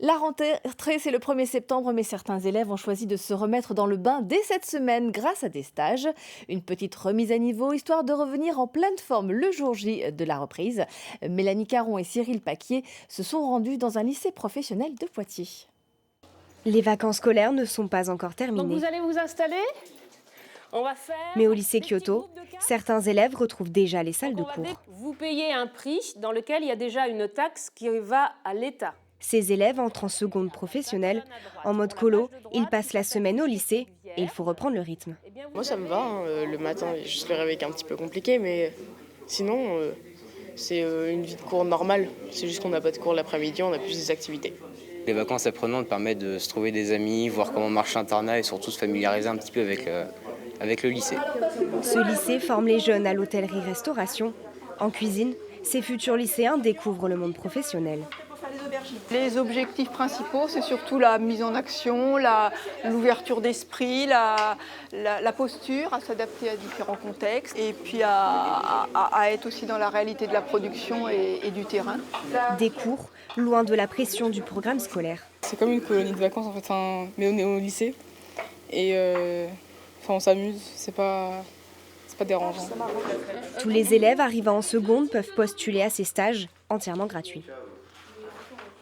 La rentrée, c'est le 1er septembre, mais certains élèves ont choisi de se remettre dans le bain dès cette semaine grâce à des stages. Une petite remise à niveau, histoire de revenir en pleine forme le jour J de la reprise. Mélanie Caron et Cyril Paquier se sont rendus dans un lycée professionnel de Poitiers. Les vacances scolaires ne sont pas encore Donc terminées. vous allez vous installer. On va faire Mais au lycée des petits Kyoto, groupes de 4. certains élèves retrouvent déjà les salles de Donc cours. vous payez un prix dans lequel il y a déjà une taxe qui va à l'État. Ces élèves entrent en seconde professionnelle. En mode colo, ils passent la semaine au lycée et il faut reprendre le rythme. Moi ça me va, hein. Le matin, juste le réveil qui est un petit peu compliqué, mais sinon c'est une vie de cours normale. C'est juste qu'on n'a pas de cours l'après-midi, on a plus des activités. Les vacances apprenantes permettent de se trouver des amis, voir comment marche l'internat et surtout se familiariser un petit peu avec le lycée. Ce lycée forme les jeunes à l'hôtellerie-restauration. En cuisine, ces futurs lycéens découvrent le monde professionnel. Les objectifs principaux, c'est surtout la mise en action, l'ouverture d'esprit, la posture, à s'adapter à différents contextes et puis à être aussi dans la réalité de la production et du terrain. Des cours, loin de la pression du programme scolaire. C'est comme une colonie de vacances en fait, mais on est au lycée et on s'amuse, c'est pas dérangeant. Tous les élèves arrivant en seconde peuvent postuler à ces stages entièrement gratuits.